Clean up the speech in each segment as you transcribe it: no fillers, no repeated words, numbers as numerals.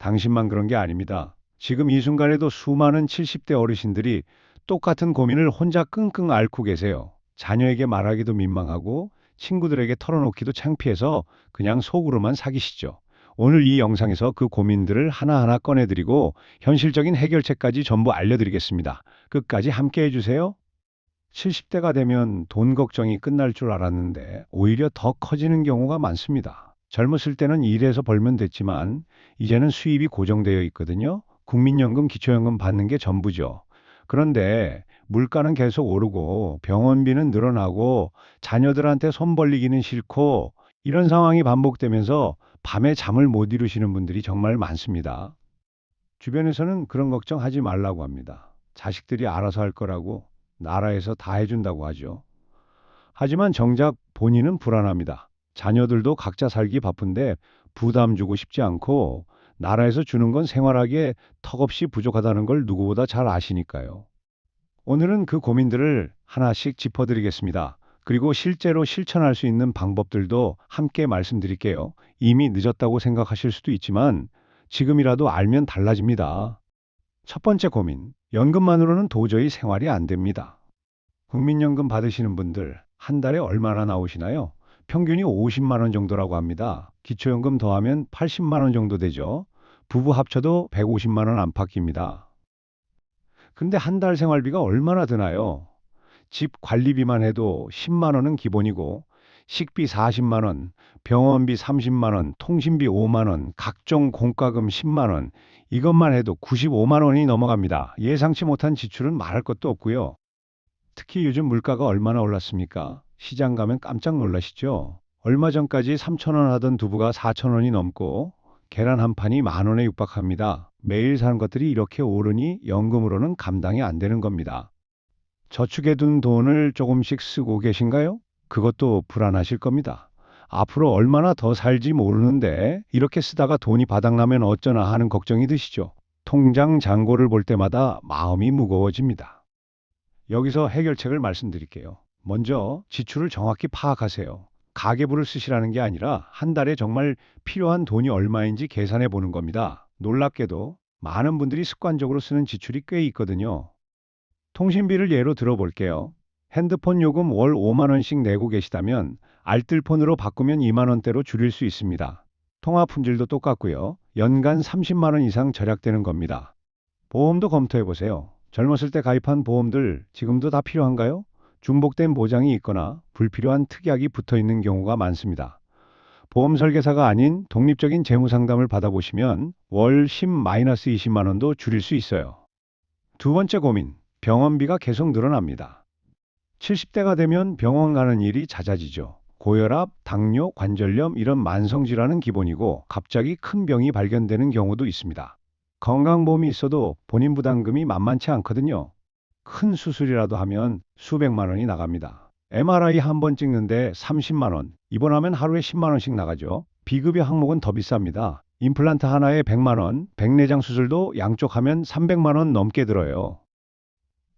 당신만 그런 게 아닙니다. 지금 이 순간에도 수많은 70대 어르신들이 똑같은 고민을 혼자 끙끙 앓고 계세요. 자녀에게 말하기도 민망하고 친구들에게 털어놓기도 창피해서 그냥 속으로만 사귀시죠. 오늘 이 영상에서 그 고민들을 하나하나 꺼내드리고 현실적인 해결책까지 전부 알려드리겠습니다. 끝까지 함께 해주세요. 70대가 되면 돈 걱정이 끝날 줄 알았는데 오히려 더 커지는 경우가 많습니다. 젊었을 때는 일해서 벌면 됐지만 이제는 수입이 고정되어 있거든요. 국민연금, 기초연금 받는 게 전부죠. 그런데 물가는 계속 오르고 병원비는 늘어나고 자녀들한테 손 벌리기는 싫고 이런 상황이 반복되면서 밤에 잠을 못 이루시는 분들이 정말 많습니다. 주변에서는 그런 걱정하지 말라고 합니다. 자식들이 알아서 할 거라고 나라에서 다 해준다고 하죠. 하지만 정작 본인은 불안합니다. 자녀들도 각자 살기 바쁜데 부담 주고 싶지 않고 나라에서 주는 건 생활하기에 턱없이 부족하다는 걸 누구보다 잘 아시니까요. 오늘은 그 고민들을 하나씩 짚어드리겠습니다. 그리고 실제로 실천할 수 있는 방법들도 함께 말씀드릴게요. 이미 늦었다고 생각하실 수도 있지만 지금이라도 알면 달라집니다. 첫 번째 고민, 연금만으로는 도저히 생활이 안 됩니다. 국민연금 받으시는 분들 한 달에 얼마나 나오시나요? 평균이 50만 원 정도라고 합니다. 기초연금 더하면 80만 원 정도 되죠. 부부 합쳐도 150만 원 안팎입니다. 근데 한 달 생활비가 얼마나 드나요? 집 관리비만 해도 10만 원은 기본이고 식비 40만 원, 병원비 30만 원, 통신비 5만 원, 각종 공과금 10만 원, 이것만 해도 95만 원이 넘어갑니다. 예상치 못한 지출은 말할 것도 없고요. 특히 요즘 물가가 얼마나 올랐습니까? 시장 가면 깜짝 놀라시죠? 얼마 전까지 3천 원 하던 두부가 4천 원이 넘고 계란 한 판이 만 원에 육박합니다. 매일 사는 것들이 이렇게 오르니 연금으로는 감당이 안 되는 겁니다. 저축해 둔 돈을 조금씩 쓰고 계신가요? 그것도 불안하실 겁니다. 앞으로 얼마나 더 살지 모르는데 이렇게 쓰다가 돈이 바닥나면 어쩌나 하는 걱정이 드시죠? 통장 잔고를 볼 때마다 마음이 무거워집니다. 여기서 해결책을 말씀드릴게요. 먼저 지출을 정확히 파악하세요. 가계부를 쓰시라는 게 아니라 한 달에 정말 필요한 돈이 얼마인지 계산해 보는 겁니다. 놀랍게도 많은 분들이 습관적으로 쓰는 지출이 꽤 있거든요. 통신비를 예로 들어볼게요. 핸드폰 요금 월 5만 원씩 내고 계시다면 알뜰폰으로 바꾸면 2만 원대로 줄일 수 있습니다. 통화 품질도 똑같고요. 연간 30만 원 이상 절약되는 겁니다. 보험도 검토해 보세요. 젊었을 때 가입한 보험들 지금도 다 필요한가요? 중복된 보장이 있거나 불필요한 특약이 붙어 있는 경우가 많습니다. 보험 설계사가 아닌 독립적인 재무 상담을 받아보시면 월 10-20만 원도 줄일 수 있어요. 두 번째 고민, 병원비가 계속 늘어납니다. 70대가 되면 병원 가는 일이 잦아지죠. 고혈압, 당뇨, 관절염 이런 만성 질환은 기본이고 갑자기 큰 병이 발견되는 경우도 있습니다. 건강보험이 있어도 본인 부담금이 만만치 않거든요. 큰 수술이라도 하면 수백만 원이 나갑니다. MRI 한 번 찍는데 30만 원, 입원하면 하루에 10만 원씩 나가죠. 비급여 항목은 더 비쌉니다. 임플란트 하나에 100만 원, 백내장 수술도 양쪽 하면 300만 원 넘게 들어요.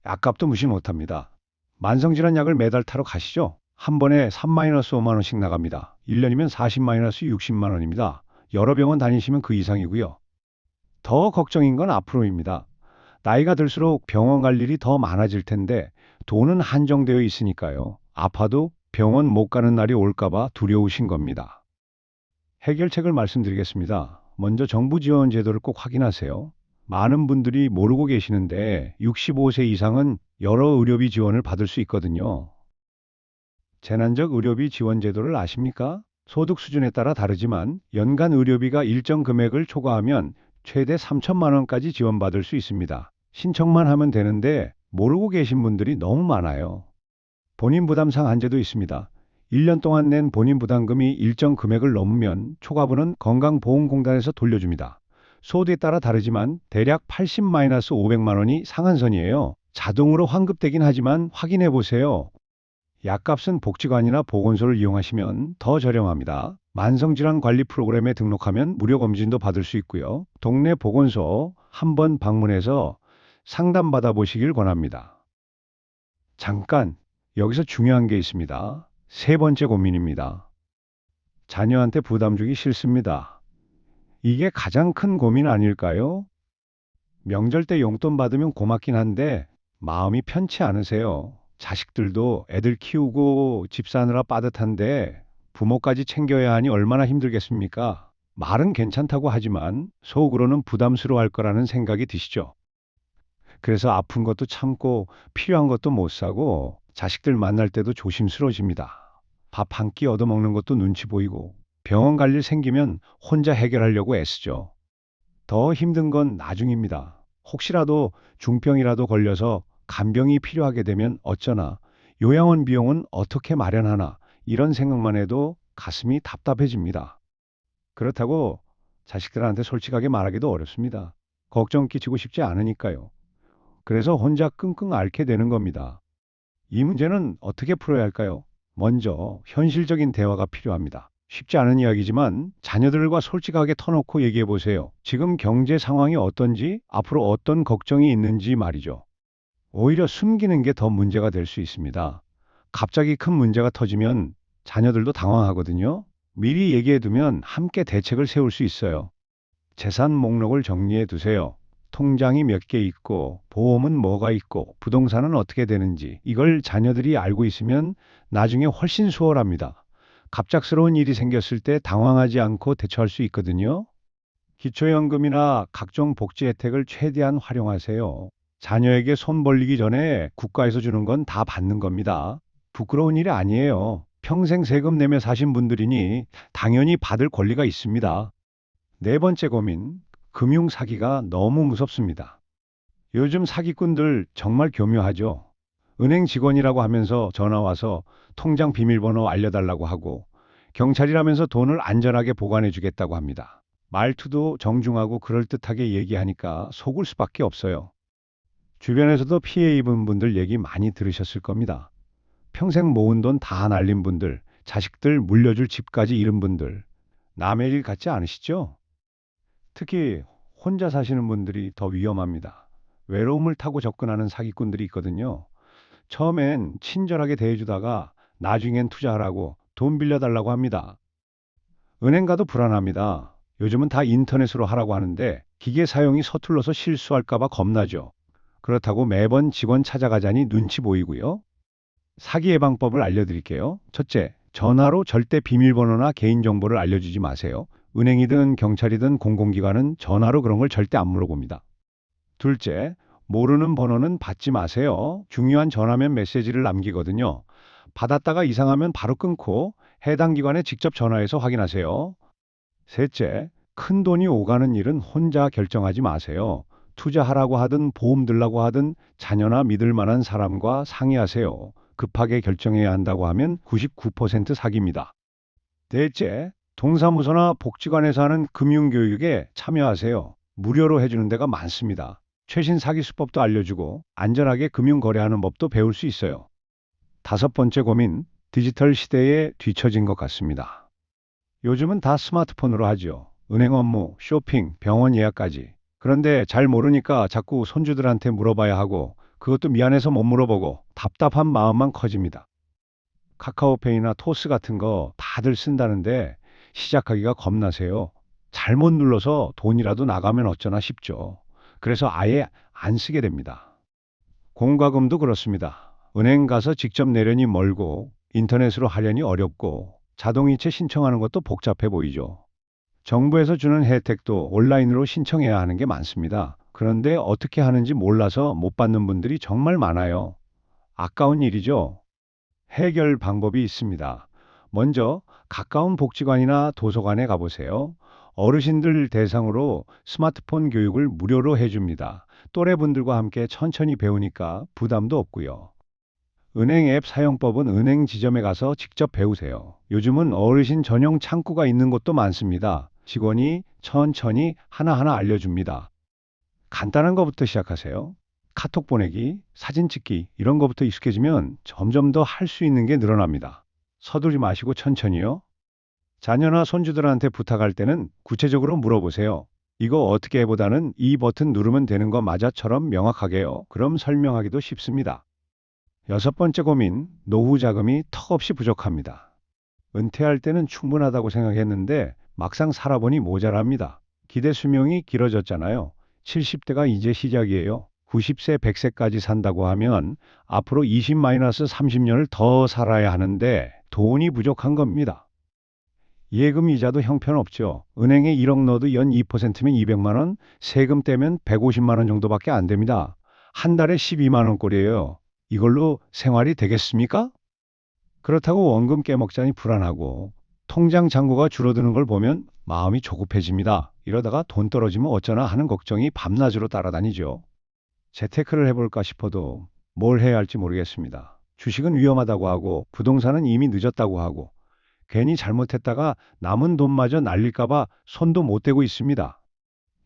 약값도 무시 못합니다. 만성질환 약을 매달 타러 가시죠. 한 번에 3-5만 원씩 나갑니다. 1년이면 40-60만 원입니다. 여러 병원 다니시면 그 이상이고요. 더 걱정인 건 앞으로입니다. 나이가 들수록 병원 갈 일이 더 많아질 텐데 돈은 한정되어 있으니까요. 아파도 병원 못 가는 날이 올까봐 두려우신 겁니다. 해결책을 말씀드리겠습니다. 먼저 정부 지원 제도를 꼭 확인하세요. 많은 분들이 모르고 계시는데 65세 이상은 여러 의료비 지원을 받을 수 있거든요. 재난적 의료비 지원 제도를 아십니까? 소득 수준에 따라 다르지만 연간 의료비가 일정 금액을 초과하면 최대 3천만 원까지 지원받을 수 있습니다. 신청만 하면 되는데 모르고 계신 분들이 너무 많아요. 본인 부담상 한제도 있습니다. 1년 동안 낸 본인 부담금이 일정 금액을 넘으면 초과분은 건강보험공단에서 돌려줍니다. 소득에 따라 다르지만 대략 80-500만 원이 상한선이에요. 자동으로 환급되긴 하지만 확인해 보세요. 약값은 복지관이나 보건소를 이용하시면 더 저렴합니다. 만성질환 관리 프로그램에 등록하면 무료 검진도 받을 수 있고요. 동네 보건소 한번 방문해서 상담받아 보시길 권합니다. 잠깐, 여기서 중요한 게 있습니다. 세 번째 고민입니다. 자녀한테 부담 주기 싫습니다. 이게 가장 큰 고민 아닐까요? 명절 때 용돈 받으면 고맙긴 한데 마음이 편치 않으세요. 자식들도 애들 키우고 집 사느라 빠듯한데 부모까지 챙겨야 하니 얼마나 힘들겠습니까? 말은 괜찮다고 하지만 속으로는 부담스러워할 거라는 생각이 드시죠. 그래서 아픈 것도 참고 필요한 것도 못 사고 자식들 만날 때도 조심스러워집니다. 밥 한 끼 얻어먹는 것도 눈치 보이고 병원 갈 일 생기면 혼자 해결하려고 애쓰죠. 더 힘든 건 나중입니다. 혹시라도 중병이라도 걸려서 간병이 필요하게 되면 어쩌나, 요양원 비용은 어떻게 마련하나, 이런 생각만 해도 가슴이 답답해집니다. 그렇다고 자식들한테 솔직하게 말하기도 어렵습니다. 걱정 끼치고 싶지 않으니까요. 그래서 혼자 끙끙 앓게 되는 겁니다. 이 문제는 어떻게 풀어야 할까요? 먼저 현실적인 대화가 필요합니다. 쉽지 않은 이야기지만 자녀들과 솔직하게 터놓고 얘기해 보세요. 지금 경제 상황이 어떤지, 앞으로 어떤 걱정이 있는지 말이죠. 오히려 숨기는 게 더 문제가 될 수 있습니다. 갑자기 큰 문제가 터지면 자녀들도 당황하거든요. 미리 얘기해 두면 함께 대책을 세울 수 있어요. 재산 목록을 정리해 두세요. 통장이 몇 개 있고, 보험은 뭐가 있고, 부동산은 어떻게 되는지, 이걸 자녀들이 알고 있으면 나중에 훨씬 수월합니다. 갑작스러운 일이 생겼을 때 당황하지 않고 대처할 수 있거든요. 기초연금이나 각종 복지 혜택을 최대한 활용하세요. 자녀에게 손 벌리기 전에 국가에서 주는 건 다 받는 겁니다. 부끄러운 일이 아니에요. 평생 세금 내며 사신 분들이니 당연히 받을 권리가 있습니다. 네 번째 고민, 금융 사기가 너무 무섭습니다. 요즘 사기꾼들 정말 교묘하죠. 은행 직원이라고 하면서 전화 와서 통장 비밀번호 알려달라고 하고 경찰이라면서 돈을 안전하게 보관해 주겠다고 합니다. 말투도 정중하고 그럴듯하게 얘기하니까 속을 수밖에 없어요. 주변에서도 피해 입은 분들 얘기 많이 들으셨을 겁니다. 평생 모은 돈 다 날린 분들, 자식들 물려줄 집까지 잃은 분들, 남의 일 같지 않으시죠? 특히 혼자 사시는 분들이 더 위험합니다. 외로움을 타고 접근하는 사기꾼들이 있거든요. 처음엔 친절하게 대해주다가 나중엔 투자하라고 돈 빌려달라고 합니다. 은행 가도 불안합니다. 요즘은 다 인터넷으로 하라고 하는데 기계 사용이 서툴러서 실수할까 봐 겁나죠. 그렇다고 매번 직원 찾아가자니 눈치 보이고요. 사기 예방법을 알려드릴게요. 첫째, 전화로 절대 비밀번호나 개인정보를 알려주지 마세요. 은행이든 경찰이든 공공기관은 전화로 그런 걸 절대 안 물어봅니다. 둘째, 모르는 번호는 받지 마세요. 중요한 전화면 메시지를 남기거든요. 받았다가 이상하면 바로 끊고 해당 기관에 직접 전화해서 확인하세요. 셋째, 큰 돈이 오가는 일은 혼자 결정하지 마세요. 투자하라고 하든 보험 들라고 하든 자녀나 믿을 만한 사람과 상의하세요. 급하게 결정해야 한다고 하면 99% 사기입니다. 넷째, 동사무소나 복지관에서 하는 금융교육에 참여하세요. 무료로 해주는 데가 많습니다. 최신 사기 수법도 알려주고 안전하게 금융 거래하는 법도 배울 수 있어요. 다섯 번째 고민, 디지털 시대에 뒤처진 것 같습니다. 요즘은 다 스마트폰으로 하죠. 은행 업무, 쇼핑, 병원 예약까지. 그런데 잘 모르니까 자꾸 손주들한테 물어봐야 하고 그것도 미안해서 못 물어보고 답답한 마음만 커집니다. 카카오페이나 토스 같은 거 다들 쓴다는데 시작하기가 겁나세요. 잘못 눌러서 돈이라도 나가면 어쩌나 싶죠. 그래서 아예 안 쓰게 됩니다. 공과금도 그렇습니다. 은행 가서 직접 내려니 멀고 인터넷으로 하려니 어렵고 자동이체 신청하는 것도 복잡해 보이죠. 정부에서 주는 혜택도 온라인으로 신청해야 하는 게 많습니다. 그런데 어떻게 하는지 몰라서 못 받는 분들이 정말 많아요. 아까운 일이죠. 해결 방법이 있습니다. 먼저 가까운 복지관이나 도서관에 가보세요. 어르신들 대상으로 스마트폰 교육을 무료로 해줍니다. 또래분들과 함께 천천히 배우니까 부담도 없고요. 은행 앱 사용법은 은행 지점에 가서 직접 배우세요. 요즘은 어르신 전용 창구가 있는 곳도 많습니다. 직원이 천천히 하나하나 알려줍니다. 간단한 것부터 시작하세요. 카톡 보내기, 사진 찍기 이런 것부터 익숙해지면 점점 더 할 수 있는 게 늘어납니다. 서두르지 마시고 천천히요. 자녀나 손주들한테 부탁할 때는 구체적으로 물어보세요. 이거 어떻게 해보다는 이 버튼 누르면 되는 거 맞아처럼 명확하게요. 그럼 설명하기도 쉽습니다. 여섯 번째 고민, 노후 자금이 턱없이 부족합니다. 은퇴할 때는 충분하다고 생각했는데 막상 살아보니 모자랍니다. 기대 수명이 길어졌잖아요. 70대가 이제 시작이에요. 90세, 100세까지 산다고 하면 앞으로 20-30년을 더 살아야 하는데 돈이 부족한 겁니다. 예금 이자도 형편없죠. 은행에 1억 넣어도 연 2%면 200만 원, 세금 떼면 150만 원 정도밖에 안 됩니다. 한 달에 12만 원꼴이에요. 이걸로 생활이 되겠습니까? 그렇다고 원금 깨먹자니 불안하고 통장 잔고가 줄어드는 걸 보면 마음이 조급해집니다. 이러다가 돈 떨어지면 어쩌나 하는 걱정이 밤낮으로 따라다니죠. 재테크를 해볼까 싶어도 뭘 해야 할지 모르겠습니다. 주식은 위험하다고 하고 부동산은 이미 늦었다고 하고 괜히 잘못했다가 남은 돈마저 날릴까봐 손도 못 대고 있습니다.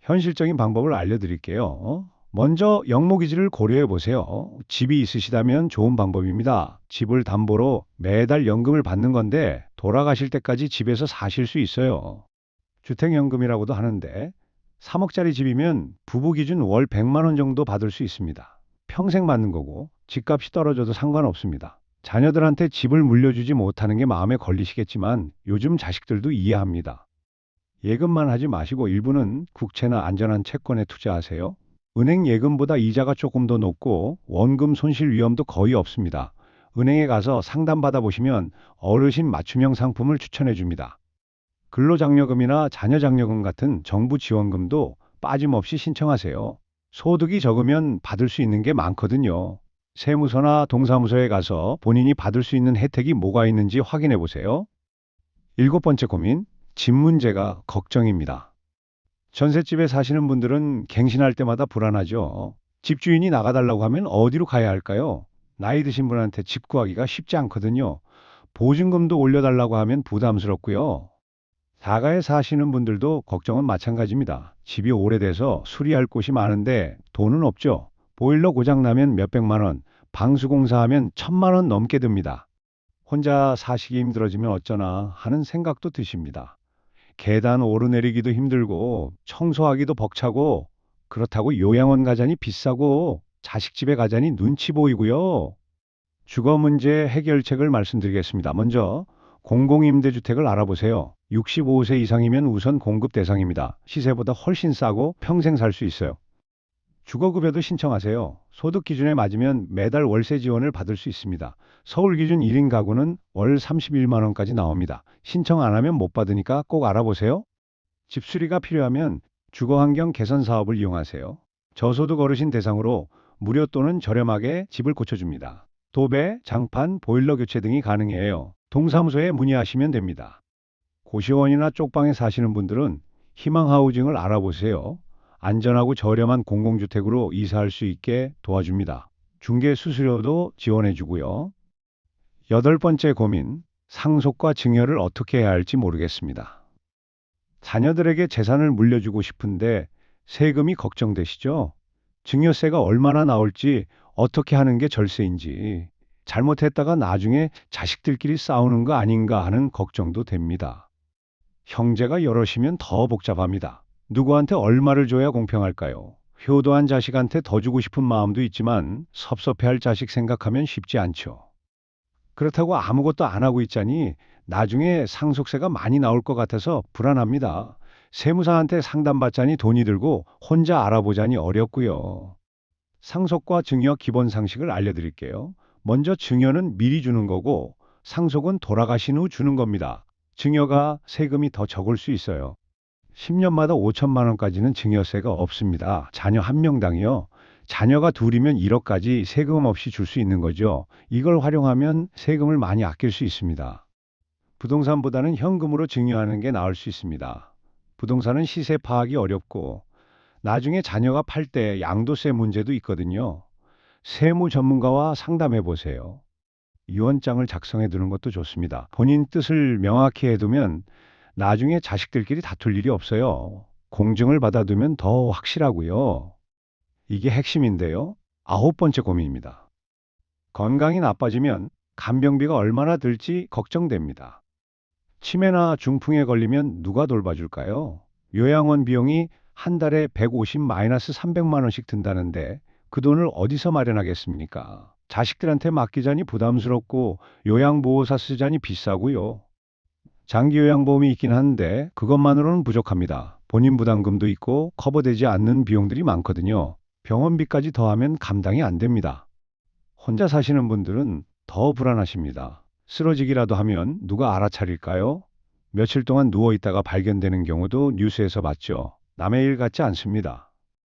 현실적인 방법을 알려드릴게요. 먼저 영목이지를 고려해 보세요. 집이 있으시다면 좋은 방법입니다. 집을 담보로 매달 연금을 받는 건데 돌아가실 때까지 집에서 사실 수 있어요. 주택연금이라고도 하는데 3억짜리 집이면 부부 기준 월 100만 원 정도 받을 수 있습니다. 평생 받는 거고 집값이 떨어져도 상관없습니다. 자녀들한테 집을 물려주지 못하는 게 마음에 걸리시겠지만 요즘 자식들도 이해합니다. 예금만 하지 마시고 일부는 국채나 안전한 채권에 투자하세요. 은행 예금보다 이자가 조금 더 높고 원금 손실 위험도 거의 없습니다. 은행에 가서 상담받아 보시면 어르신 맞춤형 상품을 추천해 줍니다. 근로장려금이나 자녀장려금 같은 정부 지원금도 빠짐없이 신청하세요. 소득이 적으면 받을 수 있는 게 많거든요. 세무서나 동사무소에 가서 본인이 받을 수 있는 혜택이 뭐가 있는지 확인해 보세요. 일곱 번째 고민, 집 문제가 걱정입니다. 전셋집에 사시는 분들은 갱신할 때마다 불안하죠. 집주인이 나가달라고 하면 어디로 가야 할까요? 나이 드신 분한테 집 구하기가 쉽지 않거든요. 보증금도 올려달라고 하면 부담스럽고요. 자가에 사시는 분들도 걱정은 마찬가지입니다. 집이 오래돼서 수리할 곳이 많은데 돈은 없죠. 보일러 고장 나면 몇백만 원, 방수공사하면 1,000만 원 넘게 듭니다. 혼자 사시기 힘들어지면 어쩌나 하는 생각도 드십니다. 계단 오르내리기도 힘들고 청소하기도 벅차고 그렇다고 요양원 가자니 비싸고 자식 집에 가자니 눈치 보이고요. 주거 문제 해결책을 말씀드리겠습니다. 먼저 공공임대주택을 알아보세요. 65세 이상이면 우선 공급 대상입니다. 시세보다 훨씬 싸고 평생 살 수 있어요. 주거급여도 신청하세요. 소득 기준에 맞으면 매달 월세 지원을 받을 수 있습니다. 서울 기준 1인 가구는 월 31만 원까지 나옵니다. 신청 안 하면 못 받으니까 꼭 알아보세요. 집 수리가 필요하면 주거환경 개선 사업을 이용하세요. 저소득 어르신 대상으로 무료 또는 저렴하게 집을 고쳐줍니다. 도배, 장판, 보일러 교체 등이 가능해요. 동사무소에 문의하시면 됩니다. 고시원이나 쪽방에 사시는 분들은 희망하우징을 알아보세요. 안전하고 저렴한 공공주택으로 이사할 수 있게 도와줍니다. 중개 수수료도 지원해 주고요. 여덟 번째 고민, 상속과 증여를 어떻게 해야 할지 모르겠습니다. 자녀들에게 재산을 물려주고 싶은데 세금이 걱정되시죠? 증여세가 얼마나 나올지 어떻게 하는 게 절세인지 잘못했다가 나중에 자식들끼리 싸우는 거 아닌가 하는 걱정도 됩니다. 형제가 여럿이면 더 복잡합니다. 누구한테 얼마를 줘야 공평할까요? 효도한 자식한테 더 주고 싶은 마음도 있지만 섭섭해할 자식 생각하면 쉽지 않죠. 그렇다고 아무것도 안 하고 있자니 나중에 상속세가 많이 나올 것 같아서 불안합니다. 세무사한테 상담받자니 돈이 들고 혼자 알아보자니 어렵고요. 상속과 증여 기본 상식을 알려드릴게요. 먼저 증여는 미리 주는 거고 상속은 돌아가신 후 주는 겁니다. 증여가 세금이 더 적을 수 있어요. 10년마다 5천만 원까지는 증여세가 없습니다. 자녀 한 명당이요. 자녀가 둘이면 1억까지 세금 없이 줄 수 있는 거죠. 이걸 활용하면 세금을 많이 아낄 수 있습니다. 부동산보다는 현금으로 증여하는 게 나을 수 있습니다. 부동산은 시세 파악이 어렵고 나중에 자녀가 팔 때 양도세 문제도 있거든요. 세무 전문가와 상담해 보세요. 유언장을 작성해 두는 것도 좋습니다. 본인 뜻을 명확히 해두면 나중에 자식들끼리 다툴 일이 없어요. 공증을 받아두면 더 확실하고요. 이게 핵심인데요. 아홉 번째 고민입니다. 건강이 나빠지면 간병비가 얼마나 들지 걱정됩니다. 치매나 중풍에 걸리면 누가 돌봐줄까요? 요양원 비용이 한 달에 150-300만 원씩 든다는데 그 돈을 어디서 마련하겠습니까? 자식들한테 맡기자니 부담스럽고 요양보호사 쓰자니 비싸고요. 장기 요양보험이 있긴 한데 그것만으로는 부족합니다. 본인 부담금도 있고 커버되지 않는 비용들이 많거든요. 병원비까지 더하면 감당이 안 됩니다. 혼자 사시는 분들은 더 불안하십니다. 쓰러지기라도 하면 누가 알아차릴까요? 며칠 동안 누워 있다가 발견되는 경우도 뉴스에서 봤죠. 남의 일 같지 않습니다.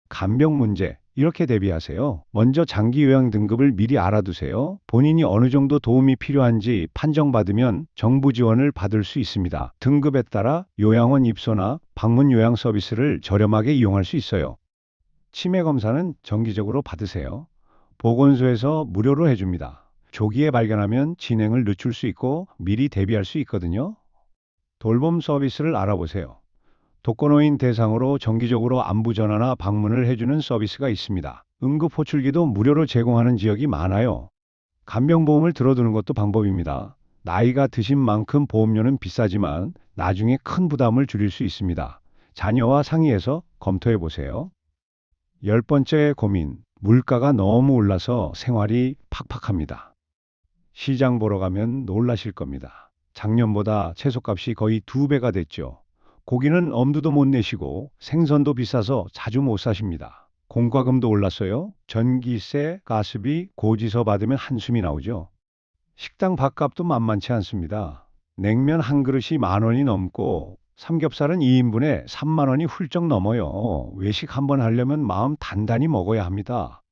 간병 문제, 이렇게 대비하세요. 먼저 장기 요양 등급을 미리 알아두세요. 본인이 어느 정도 도움이 필요한지 판정받으면 정부 지원을 받을 수 있습니다. 등급에 따라 요양원 입소나 방문 요양 서비스를 저렴하게 이용할 수 있어요. 치매 검사는 정기적으로 받으세요. 보건소에서 무료로 해줍니다. 조기에 발견하면 진행을 늦출 수 있고 미리 대비할 수 있거든요. 돌봄 서비스를 알아보세요. 독거노인 대상으로 정기적으로 안부 전화나 방문을 해주는 서비스가 있습니다. 응급호출기도 무료로 제공하는 지역이 많아요. 간병보험을 들어두는 것도 방법입니다. 나이가 드신 만큼 보험료는 비싸지만 나중에 큰 부담을 줄일 수 있습니다. 자녀와 상의해서 검토해 보세요. 열 번째 고민, 물가가 너무 올라서 생활이 팍팍합니다. 시장 보러 가면 놀라실 겁니다. 작년보다 채소값이 거의 2배가 됐죠. 고기는 엄두도 못 내시고 생선도 비싸서 자주 못 사십니다. 공과금도 올랐어요. 전기세, 가스비, 고지서 받으면 한숨이 나오죠. 식당 밥값도 만만치 않습니다. 냉면 한 그릇이 10,000원이 넘고 삼겹살은 2인분에 30,000원이 훌쩍 넘어요. 외식 한번 하려면 마음 단단히 먹어야 합니다.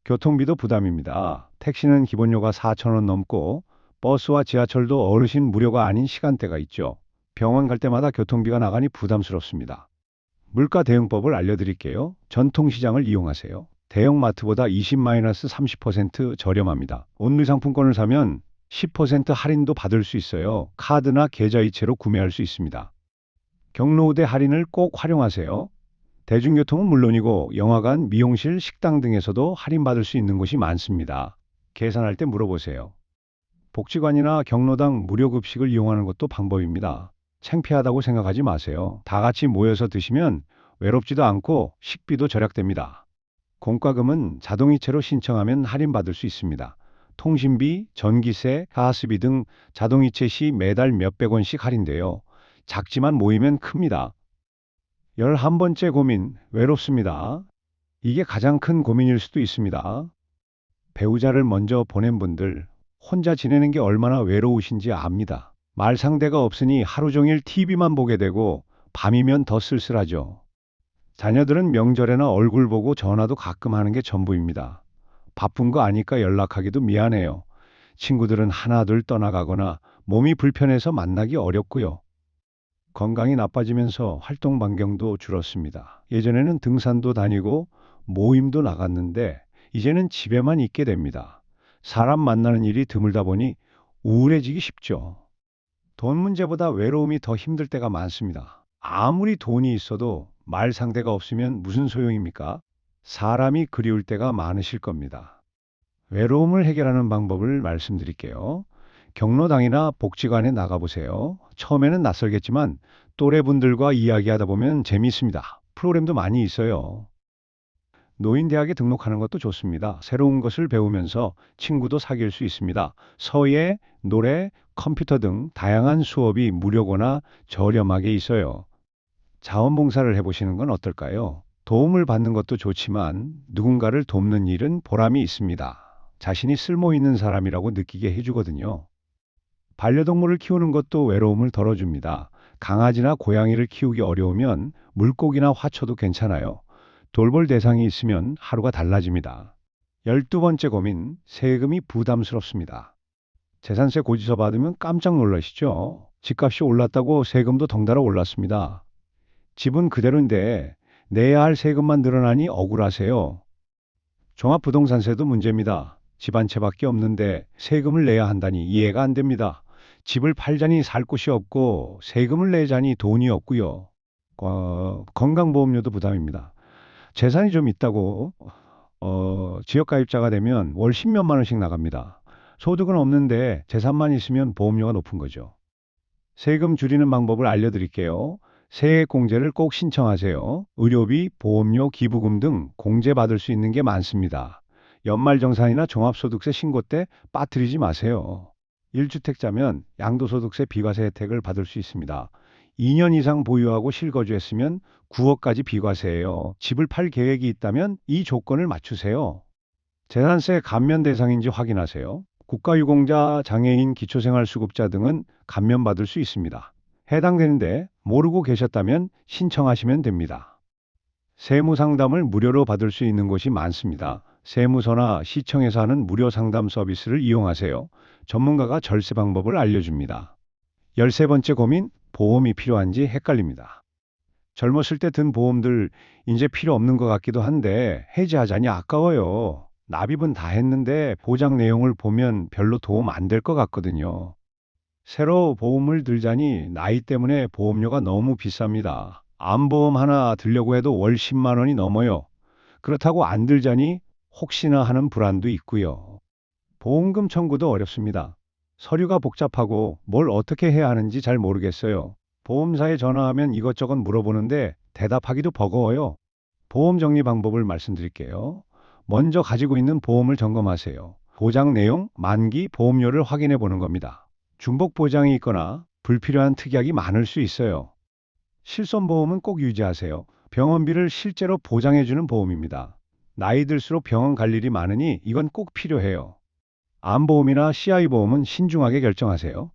교통비도 부담입니다. 택시는 기본료가 4,000원 넘고 버스와 지하철도 어르신 무료가 아닌 시간대가 있죠. 병원 갈 때마다 교통비가 나가니 부담스럽습니다. 물가 대응법을 알려드릴게요. 전통시장을 이용하세요. 대형마트보다 20-30% 저렴합니다. 온누리 상품권을 사면 10% 할인도 받을 수 있어요. 카드나 계좌이체로 구매할 수 있습니다. 경로우대 할인을 꼭 활용하세요. 대중교통은 물론이고 영화관, 미용실, 식당 등에서도 할인받을 수 있는 곳이 많습니다. 계산할 때 물어보세요. 복지관이나 경로당 무료 급식을 이용하는 것도 방법입니다. 창피하다고 생각하지 마세요. 다 같이 모여서 드시면 외롭지도 않고 식비도 절약됩니다. 공과금은 자동이체로 신청하면 할인받을 수 있습니다. 통신비, 전기세, 가스비 등 자동이체 시 매달 몇백 원씩 할인돼요. 작지만 모이면 큽니다. 11번째 고민, 외롭습니다. 이게 가장 큰 고민일 수도 있습니다. 배우자를 먼저 보낸 분들, 혼자 지내는 게 얼마나 외로우신지 압니다. 말 상대가 없으니 하루 종일 TV만 보게 되고 밤이면 더 쓸쓸하죠. 자녀들은 명절에나 얼굴 보고 전화도 가끔 하는 게 전부입니다. 바쁜 거 아니까 연락하기도 미안해요. 친구들은 하나둘 떠나가거나 몸이 불편해서 만나기 어렵고요. 건강이 나빠지면서 활동 반경도 줄었습니다. 예전에는 등산도 다니고 모임도 나갔는데 이제는 집에만 있게 됩니다. 사람 만나는 일이 드물다 보니 우울해지기 쉽죠. 돈 문제보다 외로움이 더 힘들 때가 많습니다. 아무리 돈이 있어도 말 상대가 없으면 무슨 소용입니까? 사람이 그리울 때가 많으실 겁니다. 외로움을 해결하는 방법을 말씀드릴게요. 경로당이나 복지관에 나가보세요. 처음에는 낯설겠지만 또래분들과 이야기하다 보면 재미있습니다. 프로그램도 많이 있어요. 노인대학에 등록하는 것도 좋습니다. 새로운 것을 배우면서 친구도 사귈 수 있습니다. 서예, 노래, 컴퓨터 등 다양한 수업이 무료거나 저렴하게 있어요. 자원봉사를 해보시는 건 어떨까요? 도움을 받는 것도 좋지만 누군가를 돕는 일은 보람이 있습니다. 자신이 쓸모 있는 사람이라고 느끼게 해주거든요. 반려동물을 키우는 것도 외로움을 덜어줍니다. 강아지나 고양이를 키우기 어려우면 물고기나 화초도 괜찮아요. 돌볼 대상이 있으면 하루가 달라집니다. 12번째 고민, 세금이 부담스럽습니다. 재산세 고지서 받으면 깜짝 놀라시죠? 집값이 올랐다고 세금도 덩달아 올랐습니다. 집은 그대로인데 내야 할 세금만 늘어나니 억울하세요. 종합부동산세도 문제입니다. 집 한 채밖에 없는데 세금을 내야 한다니 이해가 안 됩니다. 집을 팔자니 살 곳이 없고 세금을 내자니 돈이 없고요. 건강보험료도 부담입니다. 재산이 좀 있다고 지역가입자가 되면 월 10몇만 원씩 나갑니다. 소득은 없는데 재산만 있으면 보험료가 높은 거죠. 세금 줄이는 방법을 알려드릴게요. 세액공제를 꼭 신청하세요. 의료비, 보험료, 기부금 등 공제받을 수 있는 게 많습니다. 연말정산이나 종합소득세 신고 때 빠뜨리지 마세요. 1주택자면 양도소득세 비과세 혜택을 받을 수 있습니다. 2년 이상 보유하고 실거주했으면 9억까지 비과세예요. 집을 팔 계획이 있다면 이 조건을 맞추세요. 재산세 감면 대상인지 확인하세요. 국가유공자, 장애인, 기초생활수급자 등은 감면받을 수 있습니다. 해당되는데 모르고 계셨다면 신청하시면 됩니다. 세무 상담을 무료로 받을 수 있는 곳이 많습니다. 세무서나 시청에서 하는 무료 상담 서비스를 이용하세요. 전문가가 절세 방법을 알려줍니다. 13번째 고민, 보험이 필요한지 헷갈립니다. 젊었을 때 든 보험들 이제 필요 없는 것 같기도 한데 해지하자니 아까워요. 납입은 다 했는데 보장 내용을 보면 별로 도움 안 될 것 같거든요. 새로 보험을 들자니 나이 때문에 보험료가 너무 비쌉니다. 암보험 하나 들려고 해도 월 10만 원이 넘어요. 그렇다고 안 들자니 혹시나 하는 불안도 있고요. 보험금 청구도 어렵습니다. 서류가 복잡하고 뭘 어떻게 해야 하는지 잘 모르겠어요. 보험사에 전화하면 이것저것 물어보는데 대답하기도 버거워요. 보험 정리 방법을 말씀드릴게요. 먼저 가지고 있는 보험을 점검하세요. 보장 내용, 만기, 보험료를 확인해 보는 겁니다. 중복 보장이 있거나 불필요한 특약이 많을 수 있어요. 실손보험은 꼭 유지하세요. 병원비를 실제로 보장해주는 보험입니다. 나이 들수록 병원 갈 일이 많으니 이건 꼭 필요해요. 암보험이나 CI보험은 신중하게 결정하세요.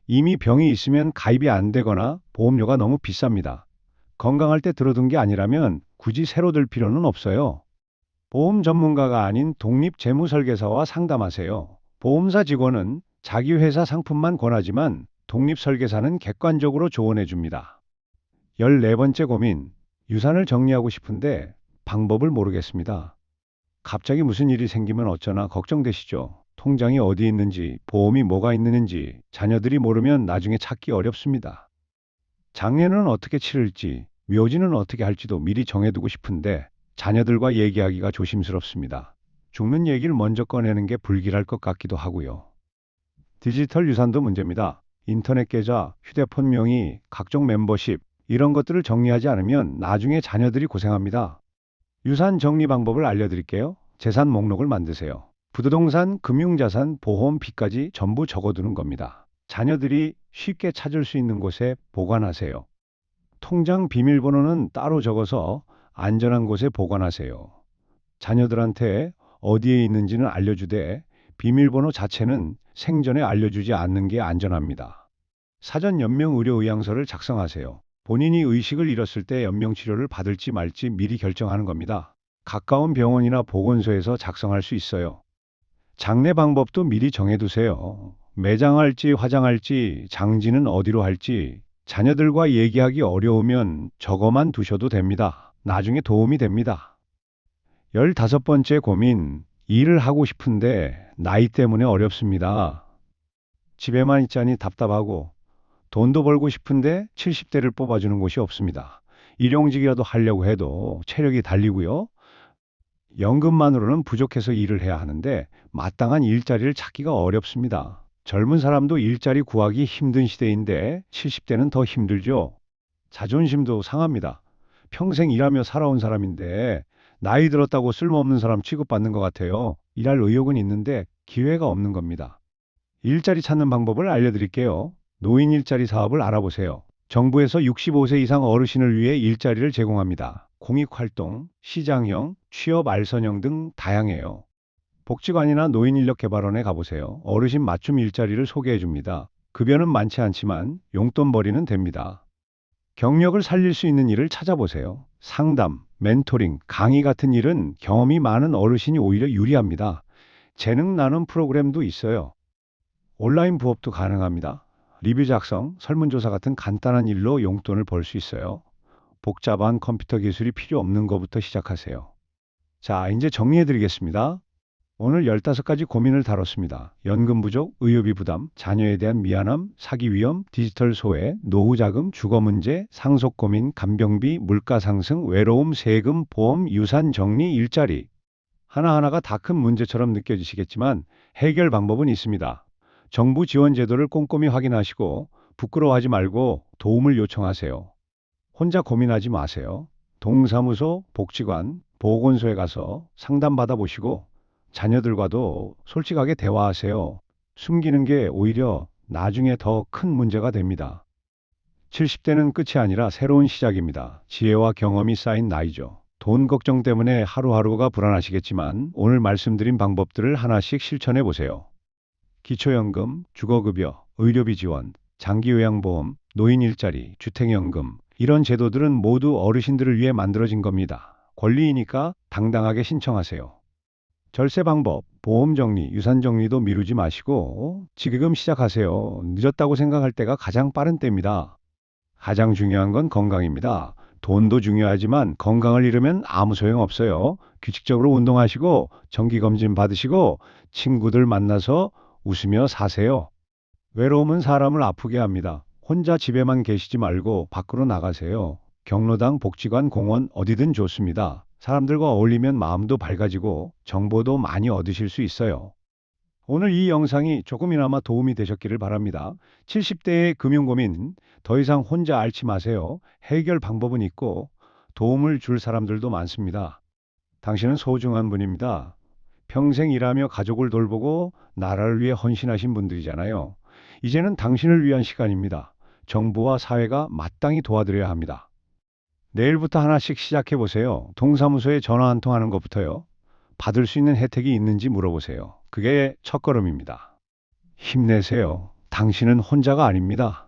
이미 병이 있으면 가입이 안 되거나 보험료가 너무 비쌉니다. 건강할 때 들어둔 게 아니라면 굳이 새로 들 필요는 없어요. 보험 전문가가 아닌 독립 재무설계사와 상담하세요. 보험사 직원은 자기 회사 상품만 권하지만 독립 설계사는 객관적으로 조언해 줍니다. 14번째 고민, 유산을 정리하고 싶은데 방법을 모르겠습니다. 갑자기 무슨 일이 생기면 어쩌나 걱정되시죠? 통장이 어디 있는지, 보험이 뭐가 있는지 자녀들이 모르면 나중에 찾기 어렵습니다. 장례는 어떻게 치를지, 묘지는 어떻게 할지도 미리 정해두고 싶은데 자녀들과 얘기하기가 조심스럽습니다. 죽는 얘기를 먼저 꺼내는 게 불길할 것 같기도 하고요. 디지털 유산도 문제입니다. 인터넷 계좌, 휴대폰 명의, 각종 멤버십, 이런 것들을 정리하지 않으면 나중에 자녀들이 고생합니다. 유산 정리 방법을 알려드릴게요. 재산 목록을 만드세요. 부동산, 금융자산, 보험, 빚까지 전부 적어두는 겁니다. 자녀들이 쉽게 찾을 수 있는 곳에 보관하세요. 통장 비밀번호는 따로 적어서 안전한 곳에 보관하세요. 자녀들한테 어디에 있는지는 알려주되 비밀번호 자체는 생전에 알려주지 않는 게 안전합니다. 사전 연명 의료 의향서를 작성하세요. 본인이 의식을 잃었을 때 연명 치료를 받을지 말지 미리 결정하는 겁니다. 가까운 병원이나 보건소에서 작성할 수 있어요. 장례 방법도 미리 정해두세요. 매장할지 화장할지 장지는 어디로 할지 자녀들과 얘기하기 어려우면 적어만 두셔도 됩니다. 나중에 도움이 됩니다. 15번째 고민, 일을 하고 싶은데 나이 때문에 어렵습니다. 집에만 있자니 답답하고 돈도 벌고 싶은데 70대를 뽑아주는 곳이 없습니다. 일용직이라도 하려고 해도 체력이 달리고요. 연금만으로는 부족해서 일을 해야 하는데 마땅한 일자리를 찾기가 어렵습니다. 젊은 사람도 일자리 구하기 힘든 시대인데 70대는 더 힘들죠. 자존심도 상합니다. 평생 일하며 살아온 사람인데 나이 들었다고 쓸모없는 사람 취급받는 것 같아요. 일할 의욕은 있는데 기회가 없는 겁니다. 일자리 찾는 방법을 알려드릴게요. 노인 일자리 사업을 알아보세요. 정부에서 65세 이상 어르신을 위해 일자리를 제공합니다. 공익활동, 시장형, 취업 알선형 등 다양해요. 복지관이나 노인인력개발원에 가보세요. 어르신 맞춤 일자리를 소개해 줍니다. 급여는 많지 않지만 용돈벌이는 됩니다. 경력을 살릴 수 있는 일을 찾아보세요. 상담, 멘토링, 강의 같은 일은 경험이 많은 어르신이 오히려 유리합니다. 재능 나눔 프로그램도 있어요. 온라인 부업도 가능합니다. 리뷰 작성, 설문조사 같은 간단한 일로 용돈을 벌 수 있어요. 복잡한 컴퓨터 기술이 필요 없는 것부터 시작하세요. 자, 이제 정리해 드리겠습니다. 오늘 15가지 고민을 다뤘습니다. 연금 부족, 의료비 부담, 자녀에 대한 미안함, 사기 위험, 디지털 소외, 노후 자금, 주거 문제, 상속 고민, 간병비, 물가 상승, 외로움, 세금, 보험, 유산 정리, 일자리. 하나하나가 다 큰 문제처럼 느껴지시겠지만 해결 방법은 있습니다. 정부 지원 제도를 꼼꼼히 확인하시고 부끄러워하지 말고 도움을 요청하세요. 혼자 고민하지 마세요. 동사무소, 복지관, 보건소에 가서 상담받아 보시고 자녀들과도 솔직하게 대화하세요. 숨기는 게 오히려 나중에 더 큰 문제가 됩니다. 70대는 끝이 아니라 새로운 시작입니다. 지혜와 경험이 쌓인 나이죠. 돈 걱정 때문에 하루하루가 불안하시겠지만 오늘 말씀드린 방법들을 하나씩 실천해 보세요. 기초연금, 주거급여, 의료비 지원, 장기요양보험, 노인 일자리, 주택연금, 이런 제도들은 모두 어르신들을 위해 만들어진 겁니다. 권리이니까 당당하게 신청하세요. 절세 방법, 보험 정리, 유산 정리도 미루지 마시고 지금 시작하세요. 늦었다고 생각할 때가 가장 빠른 때입니다. 가장 중요한 건 건강입니다. 돈도 중요하지만 건강을 잃으면 아무 소용 없어요. 규칙적으로 운동하시고 정기검진 받으시고 친구들 만나서 웃으며 사세요. 외로움은 사람을 아프게 합니다. 혼자 집에만 계시지 말고 밖으로 나가세요. 경로당, 복지관, 공원 어디든 좋습니다. 사람들과 어울리면 마음도 밝아지고 정보도 많이 얻으실 수 있어요. 오늘 이 영상이 조금이나마 도움이 되셨기를 바랍니다. 70대의 금융 고민 더 이상 혼자 앓지 마세요. 해결 방법은 있고 도움을 줄 사람들도 많습니다. 당신은 소중한 분입니다. 평생 일하며 가족을 돌보고 나라를 위해 헌신하신 분들이잖아요. 이제는 당신을 위한 시간입니다. 정부와 사회가 마땅히 도와드려야 합니다. 내일부터 하나씩 시작해 보세요. 동사무소에 전화 한 통 하는 것부터요. 받을 수 있는 혜택이 있는지 물어보세요. 그게 첫걸음입니다. 힘내세요. 당신은 혼자가 아닙니다.